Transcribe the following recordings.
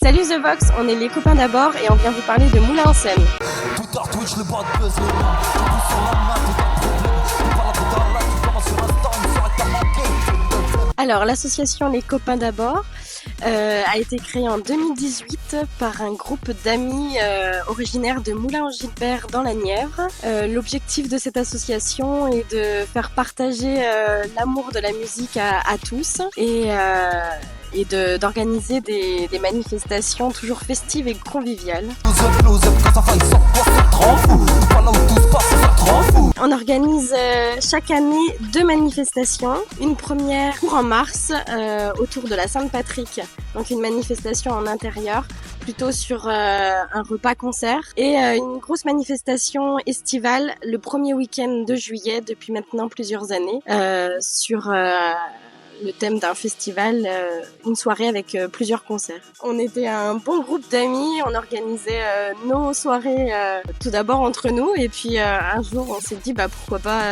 Salut The Vox, on est les copains d'abord et on vient vous parler de Moulin en Seine. Alors, l'association Les Copains d'abord a été créée en 2018 par un groupe d'amis originaires de Moulins-en-Gilbert dans la Nièvre. L'objectif de cette association est de faire partager l'amour de la musique à tous et d'organiser des manifestations toujours festives et conviviales. On organise chaque année 2 manifestations. Une première court en mars autour de la Sainte-Patrick, donc une manifestation en intérieur, plutôt sur un repas-concert. Et une grosse manifestation estivale le premier week-end de juillet depuis maintenant plusieurs années sur le thème d'un festival, une soirée avec plusieurs concerts. On était un bon groupe d'amis, on organisait nos soirées tout d'abord entre nous et puis un jour on s'est dit pourquoi pas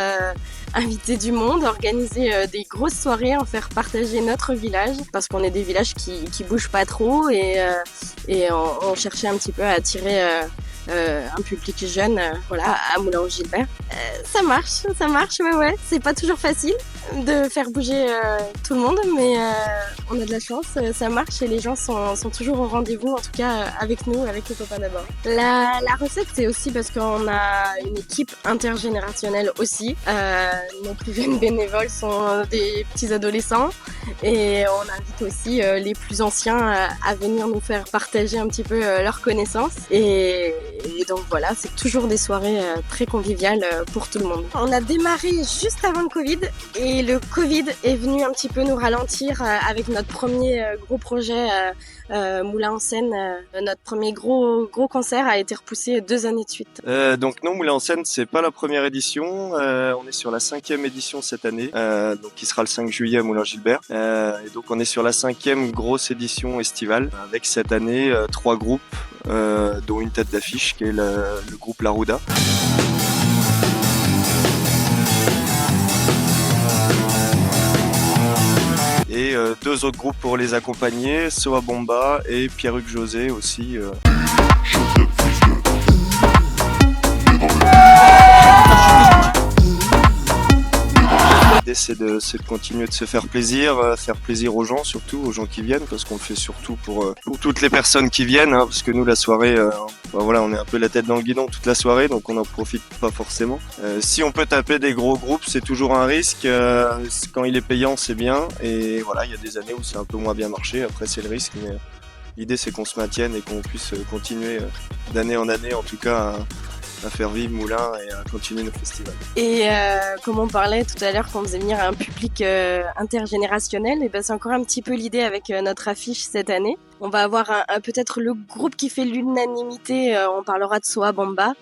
inviter du monde, organiser des grosses soirées, en faire partager notre village parce qu'on est des villages qui bougent pas trop et on cherchait un petit peu à attirer un public jeune, à Moulins-en-Gilbert. Ça marche, ouais. C'est pas toujours facile de faire bouger tout le monde, mais on a de la chance, ça marche et les gens sont toujours au rendez-vous, en tout cas avec nous, avec les copains d'abord. La recette, c'est aussi parce qu'on a une équipe intergénérationnelle aussi. Nos plus jeunes bénévoles sont des petits adolescents et on invite aussi les plus anciens à venir nous faire partager un petit peu leurs connaissances et donc voilà, c'est toujours des soirées très conviviales pour tout le monde. On a démarré juste avant le Covid et le Covid est venu un petit peu nous ralentir avec notre premier gros projet Moulin en Seine. Notre premier gros concert a été repoussé 2 années de suite. Donc non, Moulin en Seine, c'est pas la première édition. On est sur la 5e édition cette année, donc qui sera le 5 juillet à Moulins-Gilbert. Et donc on est sur la 5e grosse édition estivale avec cette année 3 groupes, dont une tête d'affiche qui est le groupe Larouda. Et 2 autres groupes pour les accompagner, Soa Bomba et Pierre-Hugues José aussi. L'idée c'est de continuer de se faire plaisir aux gens, surtout aux gens qui viennent, parce qu'on le fait surtout pour toutes les personnes qui viennent, parce que nous la soirée, on est un peu la tête dans le guidon toute la soirée, donc on n'en profite pas forcément. Si on peut taper des gros groupes, c'est toujours un risque. Quand il est payant, c'est bien, et voilà, il y a des années où c'est un peu moins bien marché. Après, c'est le risque, mais l'idée c'est qu'on se maintienne et qu'on puisse continuer d'année en année, en tout cas, à faire vivre Moulins et à continuer nos festivals. Et comme on parlait tout à l'heure qu'on faisait venir un public intergénérationnel, et c'est encore un petit peu l'idée avec notre affiche cette année. On va avoir peut-être le groupe qui fait l'unanimité, on parlera de Soa Bomba,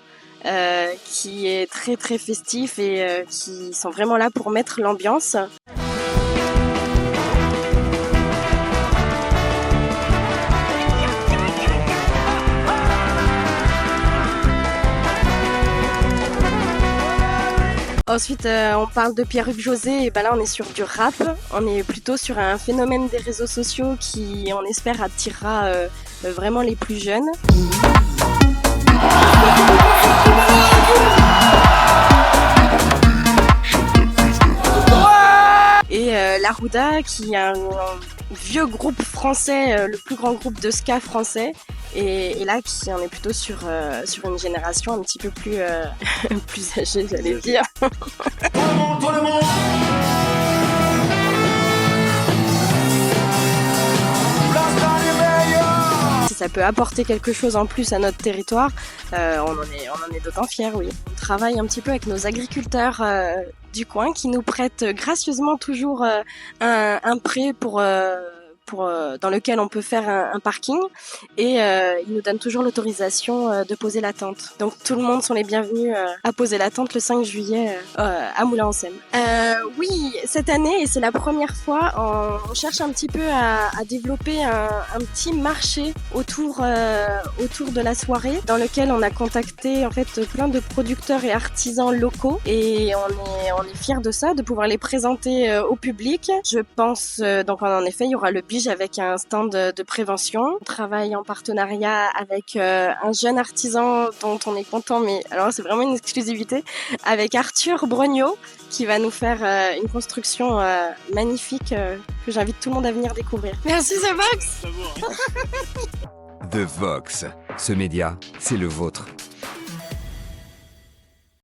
qui est très très festif et qui sont vraiment là pour mettre l'ambiance. Ensuite, on parle de Pierre-Hugues José, et là on est sur du rap, on est plutôt sur un phénomène des réseaux sociaux qui, on espère, attirera vraiment les plus jeunes. Et Larouda, qui est un vieux groupe français, le plus grand groupe de ska français, et là qui on est plutôt sur une génération un petit peu plus plus âgée, j'allais dire. Tout le monde. Si ça peut apporter quelque chose en plus à notre territoire, on en est d'autant fiers, oui. On travaille un petit peu avec nos agriculteurs du coin qui nous prêtent gracieusement toujours un prêt dans lequel on peut faire un parking et ils nous donnent toujours l'autorisation de poser la tente. Donc tout le monde sont les bienvenus à poser la tente le 5 juillet à Moulins en Seine. Oui, cette année, et c'est la première fois, on cherche un petit peu à développer un petit marché autour de la soirée dans lequel on a contacté en fait plein de producteurs et artisans locaux et on est fiers de ça, de pouvoir les présenter au public. Je pense donc en effet il y aura le bijoutier Tige avec un stand de prévention. On travaille en partenariat avec un jeune artisan dont on est content, mais alors c'est vraiment une exclusivité, avec Arthur Brognaud qui va nous faire une construction magnifique que j'invite tout le monde à venir découvrir. Merci The Vox. The Vox, ce média, c'est le vôtre.